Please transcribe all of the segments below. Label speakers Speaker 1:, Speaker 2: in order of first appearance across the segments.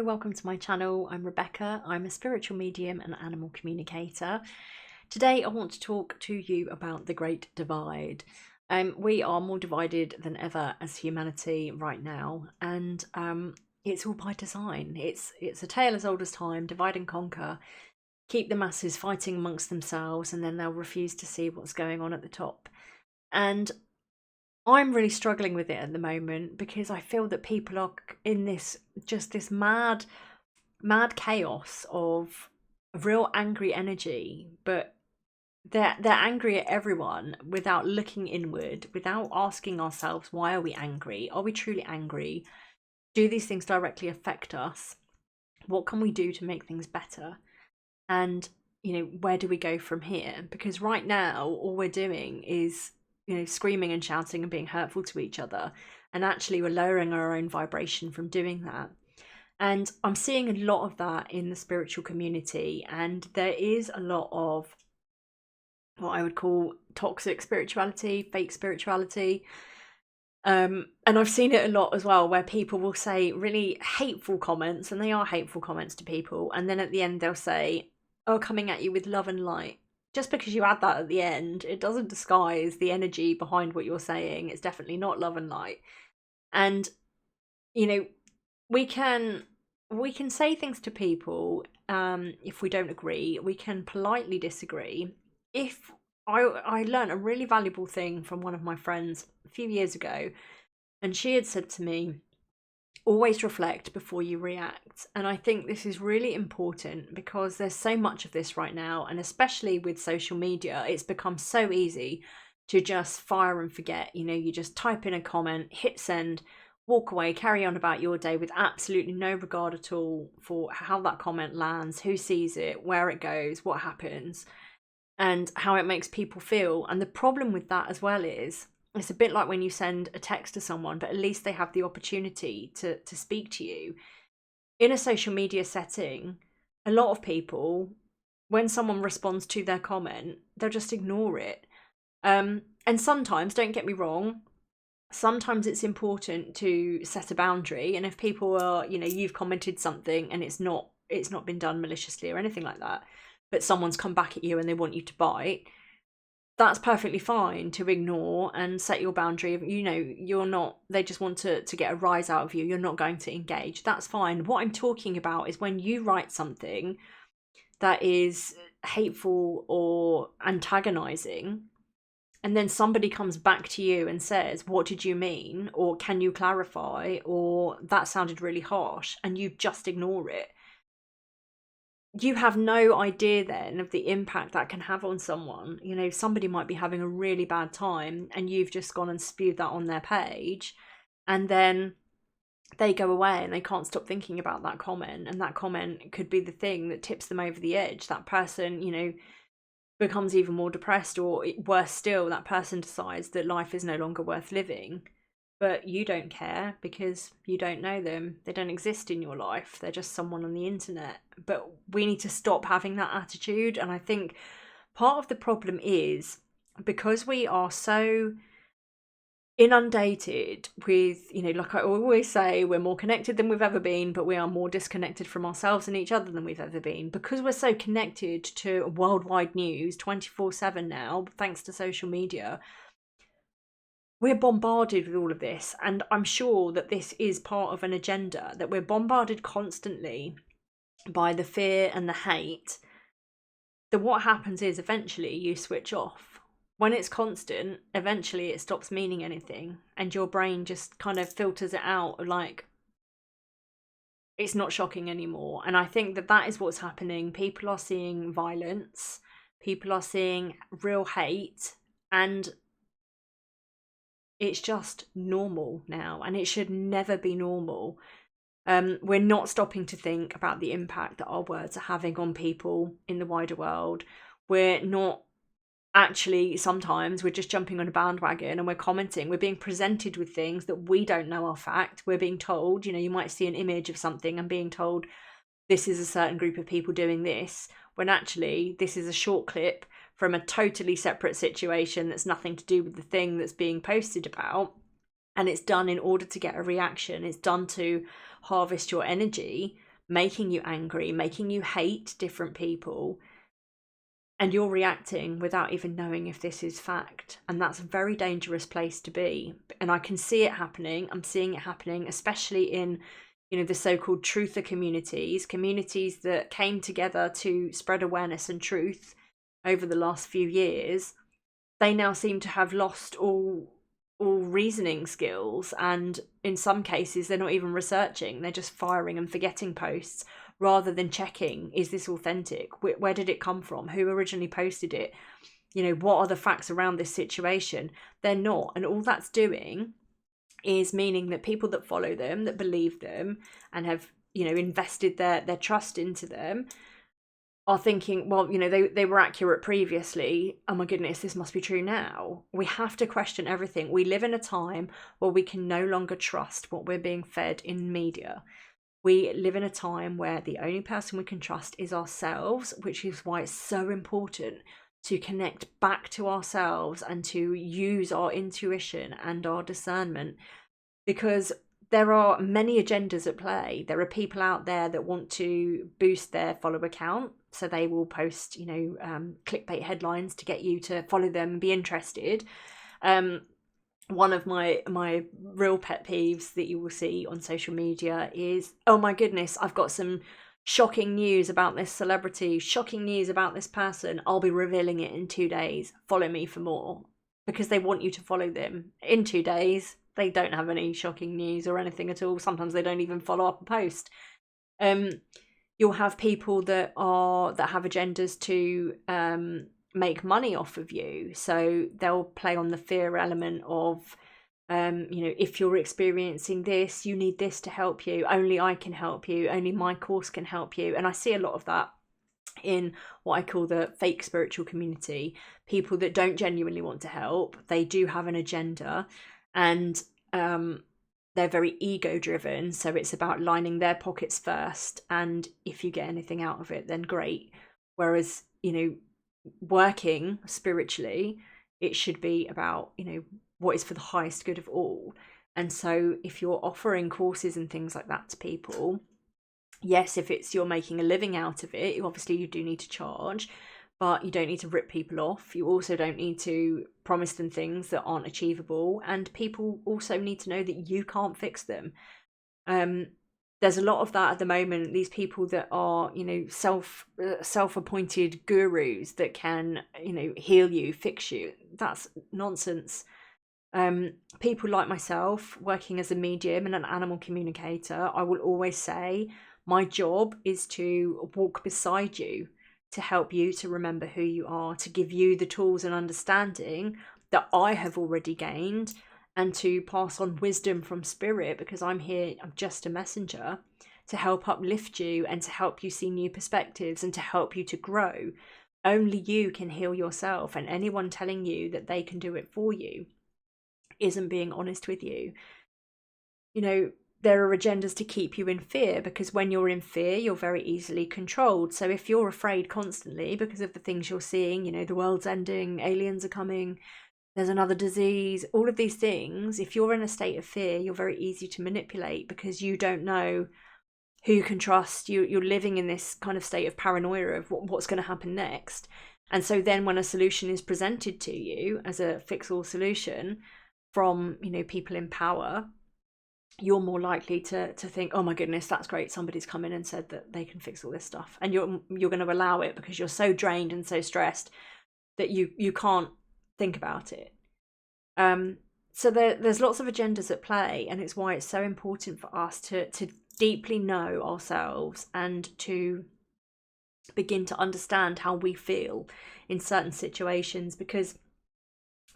Speaker 1: welcome to my channel. I'm Rebecca. I'm a spiritual medium and animal communicator. Today I want to talk to you about the Great Divide. We are more divided than ever as humanity right now, and it's all by design. It's a tale as old as time, divide and conquer, keep the masses fighting amongst themselves, and then they'll refuse to see what's going on at the top. And I'm really struggling with it at the moment because I feel that people are in this mad chaos of real angry energy, but they're angry at everyone without looking inward, without asking ourselves, why are we angry? Are we truly angry? Do these things directly affect us? What can we do to make things better? And where do we go from here? Because right now all we're doing is screaming and shouting and being hurtful to each other, and actually we're lowering our own vibration from doing that. And I'm seeing a lot of that in the spiritual community, and there is a lot of what I would call toxic spirituality, fake spirituality. And I've seen it a lot as well, where people will say really hateful comments, and they are hateful comments to people, and then at the end they'll say, oh, coming at you with love and light. Just because you add that at the end, it doesn't disguise the energy behind what you're saying. It's definitely not love and light. And we can say things to people if we don't agree. We can politely disagree. If I learned a really valuable thing from one of my friends a few years ago, and she had said to me, always reflect before you react. And I think this is really important because there's so much of this right now, and especially with social media, it's become so easy to just fire and forget. You just type in a comment, hit send, walk away, carry on about your day with absolutely no regard at all for how that comment lands, who sees it, where it goes, what happens, and how it makes people feel. And the problem with that as well is, it's a bit like when you send a text to someone, but at least they have the opportunity to speak to you. In a social media setting, a lot of people, when someone responds to their comment, they'll just ignore it. And sometimes, don't get me wrong, sometimes it's important to set a boundary. And if people are, you've commented something and it's not been done maliciously or anything like that, but someone's come back at you and they want you to bite, that's perfectly fine to ignore and set your boundary. You're not, they just want to get a rise out of you. You're not going to engage. That's fine. What I'm talking about is when you write something that is hateful or antagonizing, and then somebody comes back to you and says, what did you mean? Or can you clarify? Or that sounded really harsh, and you just ignore it. You have no idea then of the impact that can have on someone. Somebody might be having a really bad time and you've just gone and spewed that on their page, and then they go away and they can't stop thinking about that comment, and that comment could be the thing that tips them over the edge. That person, becomes even more depressed, or worse still, that person decides that life is no longer worth living. But you don't care because you don't know them. They don't exist in your life. They're just someone on the internet. But we need to stop having that attitude. And I think part of the problem is because we are so inundated with, like I always say, we're more connected than we've ever been, but we are more disconnected from ourselves and each other than we've ever been. Because we're so connected to worldwide news 24/7 now, thanks to social media, we're bombarded with all of this. And I'm sure that this is part of an agenda, that we're bombarded constantly by the fear and the hate, that what happens is eventually you switch off. When it's constant, eventually it stops meaning anything, and your brain just kind of filters it out, like it's not shocking anymore. And I think that is what's happening. People are seeing violence, people are seeing real hate, and it's just normal now, and it should never be normal. We're not stopping to think about the impact that our words are having on people in the wider world. We're not actually, sometimes we're just jumping on a bandwagon and we're commenting. We're being presented with things that we don't know are fact. We're being told, you might see an image of something and being told this is a certain group of people doing this, when actually this is a short clip from a totally separate situation that's nothing to do with the thing that's being posted about. And it's done in order to get a reaction. It's done to harvest your energy. making you angry, making you hate different people, and you're reacting without even knowing if this is fact. And that's a very dangerous place to be. And I can see it happening. I'm seeing it happening, especially in, the so-called truther communities that came together to spread awareness and truth over the last few years. They now seem to have lost all reasoning skills, and in some cases they're not even researching. They're just firing and forgetting posts rather than checking, is this authentic? Where did it come from? Who originally posted it? What are the facts around this situation? They're not. And all that's doing is meaning that people that follow them, that believe them, and have, invested their trust into them, are thinking, well, they were accurate previously. Oh my goodness, this must be true now. We have to question everything. We live in a time where we can no longer trust what we're being fed in media. We live in a time where the only person we can trust is ourselves, which is why it's so important to connect back to ourselves and to use our intuition and our discernment, because there are many agendas at play. There are people out there that want to boost their follower count, so they will post, clickbait headlines to get you to follow them and be interested. One of my real pet peeves that you will see on social media is, oh my goodness, I've got some shocking news about this celebrity, shocking news about this person. I'll be revealing it in 2 days. Follow me for more. Because they want you to follow them. In 2 days, they don't have any shocking news or anything at all. Sometimes they don't even follow up a post. You'll have people that have agendas to make money off of you. So they'll play on the fear element of, if you're experiencing this, you need this to help you. Only I can help you. Only my course can help you. And I see a lot of that in what I call the fake spiritual community. People that don't genuinely want to help. They do have an agenda, and they're very ego driven. So it's about lining their pockets first. And if you get anything out of it, then great. Whereas, working spiritually, it should be about, what is for the highest good of all. And so if you're offering courses and things like that to people, yes, if you're making a living out of it, obviously you do need to charge, but you don't need to rip people off. You also don't need to promise them things that aren't achievable, and people also need to know that you can't fix them. There's a lot of that at the moment. These people that are, self-appointed gurus that can, heal you, fix you. That's nonsense. People like myself, working as a medium and an animal communicator, I will always say my job is to walk beside you, to help you to remember who you are, to give you the tools and understanding that I have already gained, and to pass on wisdom from spirit, because I'm just a messenger, to help uplift you and to help you see new perspectives and to help you to grow. Only you can heal yourself, and anyone telling you that they can do it for you isn't being honest with you. There are agendas to keep you in fear, because when you're in fear, you're very easily controlled. So if you're afraid constantly because of the things you're seeing, the world's ending, aliens are coming, there's another disease, all of these things, if you're in a state of fear, you're very easy to manipulate, because you don't know who you can trust. You're living in this kind of state of paranoia of what's going to happen next. And so then when a solution is presented to you as a fix-all solution from, people in power, you're more likely to think, oh my goodness, that's great, somebody's come in and said that they can fix all this stuff. And you're going to allow it because you're so drained and so stressed that you can't think about it. So there's lots of agendas at play, and it's why it's so important for us to deeply know ourselves and to begin to understand how we feel in certain situations, because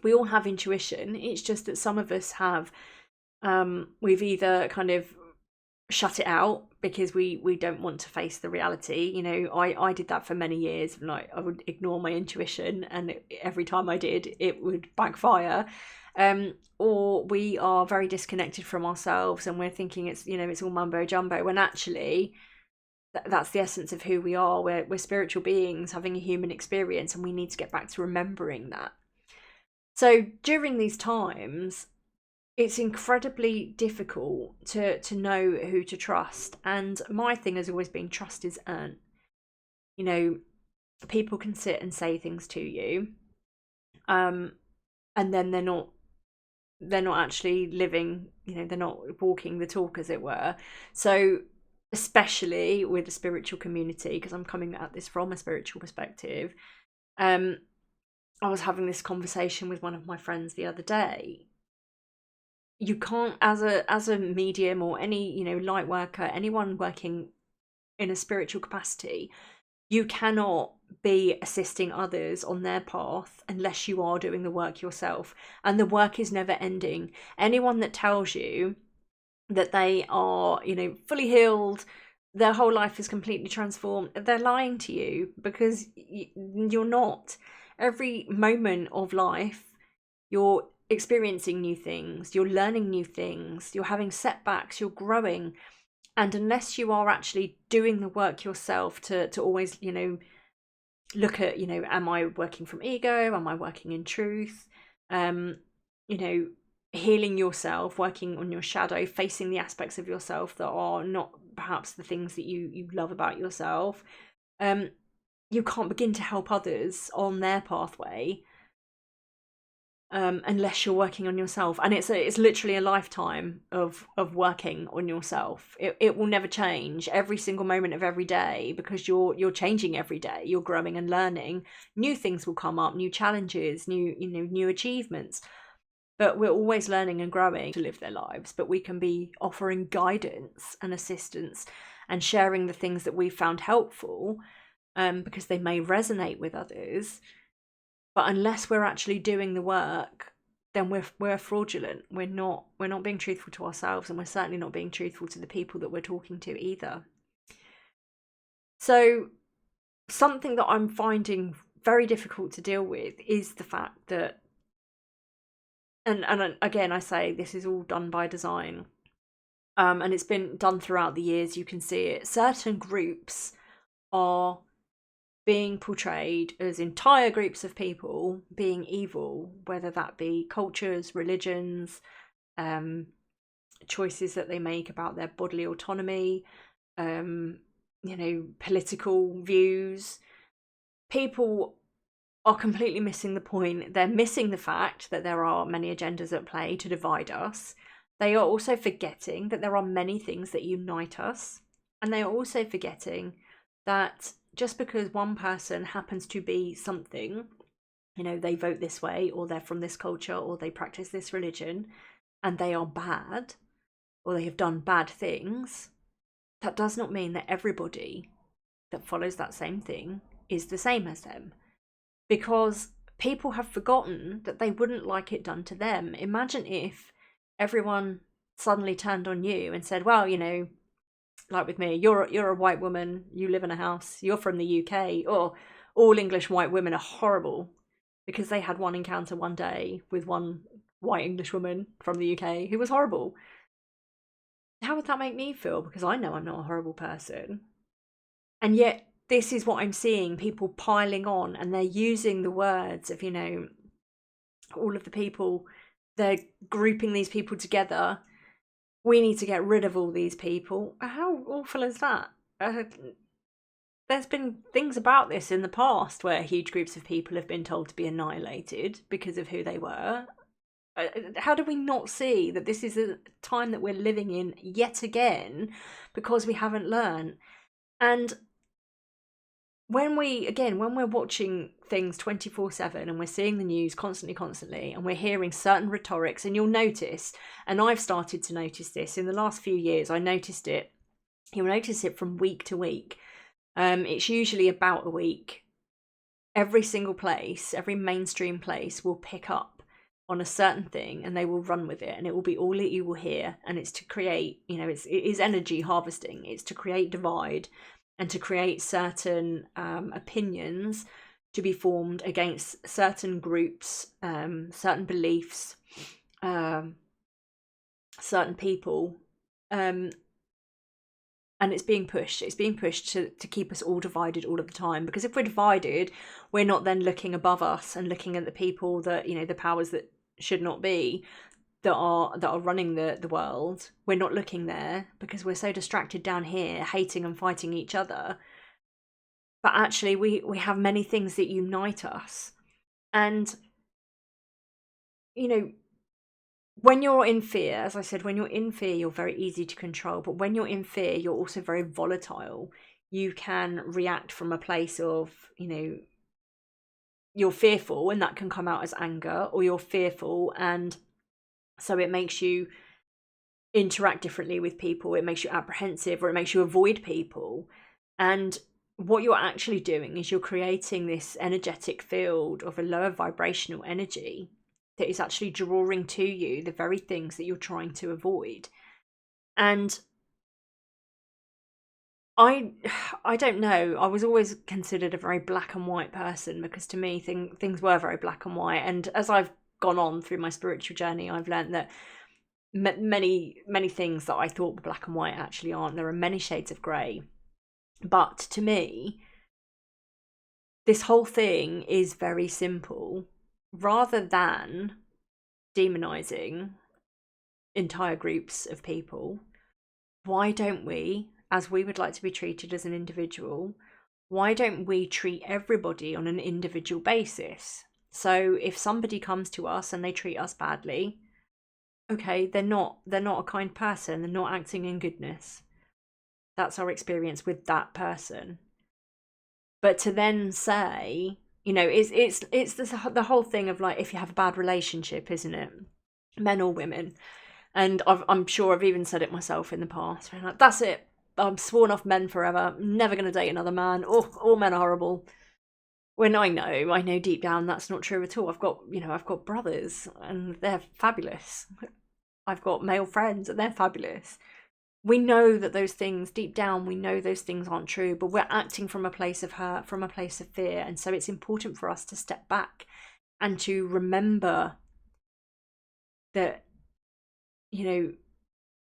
Speaker 1: we all have intuition. It's just that some of us have, we've either kind of shut it out because we don't want to face the reality. I did that for many years. Like, I would ignore my intuition, and every time I did, it would backfire. Or we are very disconnected from ourselves, and we're thinking it's all mumbo jumbo, when actually that's the essence of who we are. We're spiritual beings having a human experience, and we need to get back to remembering that. So during these times, it's incredibly difficult to know who to trust. And my thing has always been trust is earned. You know, people can sit and say things to you, and then they're not actually living, they're not walking the talk, as it were. So especially with the spiritual community, because I'm coming at this from a spiritual perspective, I was having this conversation with one of my friends the other day. You can't, as a medium or any light worker, anyone working in a spiritual capacity, you cannot be assisting others on their path unless you are doing the work yourself. And the work is never ending. Anyone that tells you that they are, fully healed, their whole life is completely transformed, they're lying to you, because you're not. Every moment of life, you're experiencing new things, you're learning new things, you're having setbacks, you're growing. And unless you are actually doing the work yourself to always, look at, am I working from ego? Am I working in truth? Healing yourself, working on your shadow, facing the aspects of yourself that are not perhaps the things that you love about yourself. You can't begin to help others on their pathway unless you're working on yourself. And it's literally a lifetime of working on yourself. It will never change every single moment of every day, because you're changing every day, you're growing and learning. New things will come up, new challenges, new achievements, but we're always learning and growing to live their lives. But we can be offering guidance and assistance and sharing the things that we found helpful, because they may resonate with others. But unless we're actually doing the work, then we're fraudulent. We're not being truthful to ourselves, and we're certainly not being truthful to the people that we're talking to either. So something that I'm finding very difficult to deal with is the fact that, and again, I say this is all done by design, and it's been done throughout the years. You can see it. Certain groups are being portrayed as entire groups of people being evil, whether that be cultures, religions, choices that they make about their bodily autonomy, political views. People are completely missing the point. They're missing the fact that there are many agendas at play to divide us. They are also forgetting that there are many things that unite us. And they are also forgetting that just because one person happens to be something, they vote this way, or they're from this culture, or they practice this religion, and they are bad, or they have done bad things, that does not mean that everybody that follows that same thing is the same as them. Because people have forgotten that they wouldn't like it done to them. Imagine if everyone suddenly turned on you and said, well, like with me, you're a white woman, you live in a house, you're from the UK, or all English white women are horrible, because they had one encounter one day with one white English woman from the UK who was horrible. How would that make me feel? Because I know I'm not a horrible person. And yet this is what I'm seeing, people piling on, and they're using the words of, all of the people, they're grouping these people together. We need to get rid of all these people. How awful is that? There's been things about this in the past where huge groups of people have been told to be annihilated because of who they were. How do we not see that this is a time that we're living in yet again, because we haven't learned? And when we're watching things 24/7, and we're seeing the news constantly, and we're hearing certain rhetorics, and you'll notice, and I've started to notice this in the last few years, I noticed it, you'll notice it from week to week. It's usually about a week. Every single place, every mainstream place will pick up on a certain thing, and they will run with it, and it will be all that you will hear. And it's to create, it is energy harvesting. It's to create divide, and to create certain opinions to be formed against certain groups, certain beliefs, certain people. And it's being pushed to keep us all divided all of the time. Because if we're divided, we're not then looking above us and looking at the people that, the powers that should not be. that are running the world. We're not looking there because we're so distracted down here hating and fighting each other. But actually we have many things that unite us. And you know, when you're in fear, as I said, when you're in fear, you're very easy to control. But when you're in fear, you're also very volatile. You can react from a place of, you're fearful, and that can come out as anger, or you're fearful, and so it makes you interact differently with people. It makes you apprehensive, or it makes you avoid people. And what you're actually doing is you're creating this energetic field of a lower vibrational energy that is actually drawing to you the very things that you're trying to avoid. And I don't know, I was always considered a very black and white person, because to me things were very black and white. And as I've gone on through my spiritual journey, I've learned that many things that I thought were black and white actually aren't. There are many shades of grey. But to me, this whole thing is very simple. Rather than demonizing entire groups of people, why don't we, as we would like to be treated as an individual, why don't we treat everybody on an individual basis? So if somebody comes to us and they treat us badly, okay, they're not a kind person, they're not acting in goodness. That's our experience with that person. But to then say, it's the whole thing of, like, if you have a bad relationship, isn't it? Men or women. And I'm sure I've even said it myself in the past. I'm like, that's it. I'm sworn off men forever. I'm never going to date another man. Oh, all men are horrible. When I know deep down that's not true at all. I've got brothers and they're fabulous. I've got male friends and they're fabulous. We know that those things, deep down, we know those things aren't true, but we're acting from a place of hurt, from a place of fear. And so it's important for us to step back and to remember that,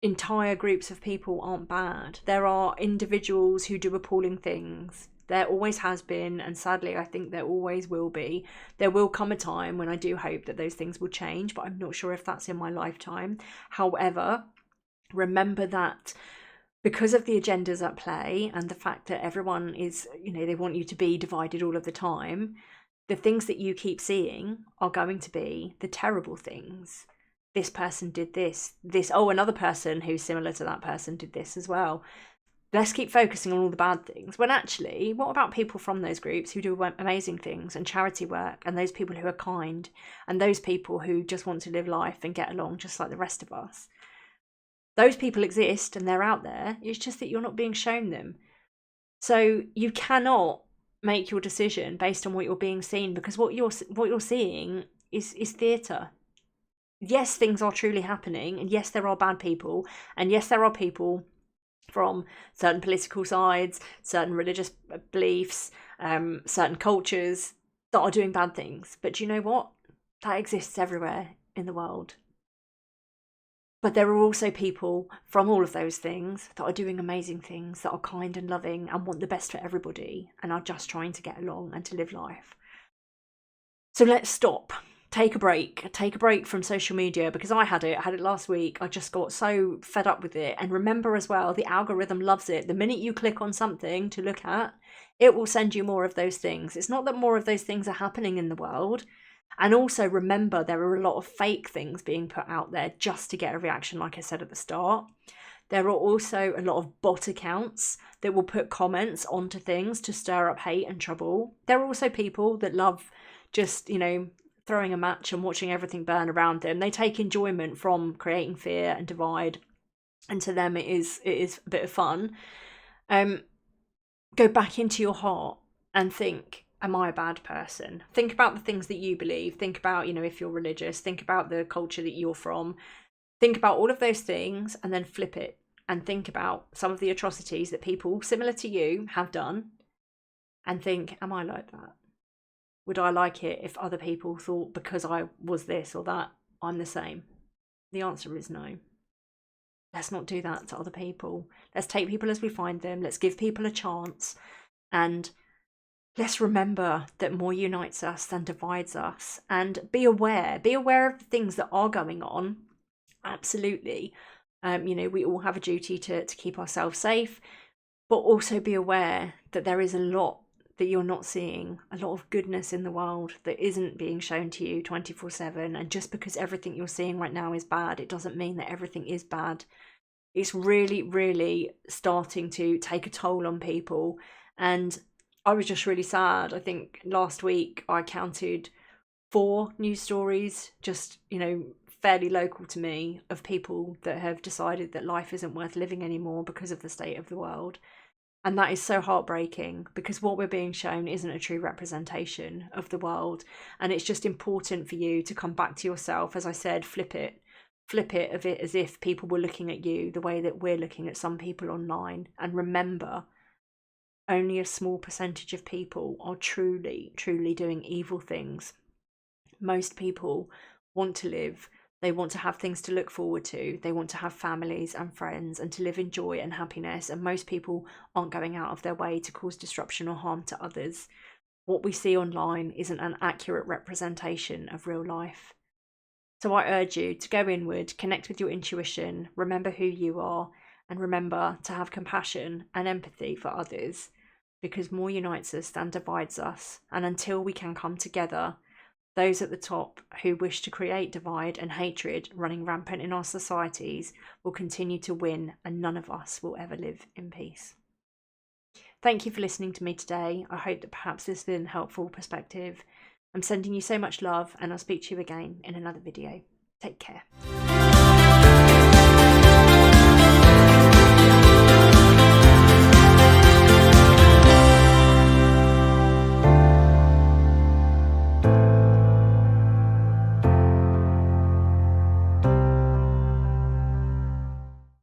Speaker 1: entire groups of people aren't bad. There are individuals who do appalling things. There always has been, and sadly I think there always will be. There will come a time when I do hope that those things will change, but I'm not sure if that's in my lifetime. However, remember that because of the agendas at play and the fact that everyone is, they want you to be divided all of the time, the things that you keep seeing are going to be the terrible things. This person did this, another person who's similar to that person did this as well. Let's keep focusing on all the bad things. When actually, what about people from those groups who do amazing things and charity work, and those people who are kind, and those people who just want to live life and get along just like the rest of us? Those people exist and they're out there. It's just that you're not being shown them. So you cannot make your decision based on what you're being seen, because what you're seeing is theatre. Yes, things are truly happening, and yes, there are bad people, and yes, there are people from certain political sides, certain religious beliefs, certain cultures that are doing bad things. But do you know what? That exists everywhere in the world. But there are also people from all of those things that are doing amazing things, that are kind and loving and want the best for everybody, and are just trying to get along and to live life. So let's stop. Take a break from social media, because I had it last week. I just got so fed up with it. And remember as well, the algorithm loves it. The minute you click on something to look at, it will send you more of those things. It's not that more of those things are happening in the world. And also remember, there are a lot of fake things being put out there just to get a reaction, like I said at the start. There are also a lot of bot accounts that will put comments onto things to stir up hate and trouble. There are also people that love just, throwing a match and watching everything burn around them. They take enjoyment from creating fear and divide, and to them it is a bit of fun. Go back into your heart and think, am I a bad person? Think about the things that you believe. Think about, if you're religious, think about the culture that you're from. Think about all of those things, and then flip it and think about some of the atrocities that people similar to you have done, and think, am I like that? Would I like it if other people thought because I was this or that, I'm the same? The answer is no. Let's not do that to other people. Let's take people as we find them. Let's give people a chance. And let's remember that more unites us than divides us. And be aware of the things that are going on. Absolutely. You know, we all have a duty to keep ourselves safe, but also be aware that there is a lot that you're not seeing, a lot of goodness in the world that isn't being shown to you 24/7. And just because everything you're seeing right now is bad, it doesn't mean that everything is bad. It's really, really starting to take a toll on people. And I was just really sad. I think last week I counted 4 news stories, just, you know, fairly local to me, of people that have decided that life isn't worth living anymore because of the state of the world. And that is so heartbreaking, because what we're being shown isn't a true representation of the world. And it's just important for you to come back to yourself. As I said, flip it of it as if people were looking at you the way that we're looking at some people online. And remember, only a small percentage of people are truly doing evil things. Most people want to live, they want to have things to look forward to, they want to have families and friends and to live in joy and happiness, and most people aren't going out of their way to cause disruption or harm to others. What we see online isn't an accurate representation of real life. So I urge you to go inward, connect with your intuition, remember who you are, and remember to have compassion and empathy for others, because more unites us than divides us. And until we can come together, those at the top who wish to create divide and hatred running rampant in our societies will continue to win, and none of us will ever live in peace. Thank you for listening to me today. I hope that perhaps this has been a helpful perspective. I'm sending you so much love, and I'll speak to you again in another video. Take care.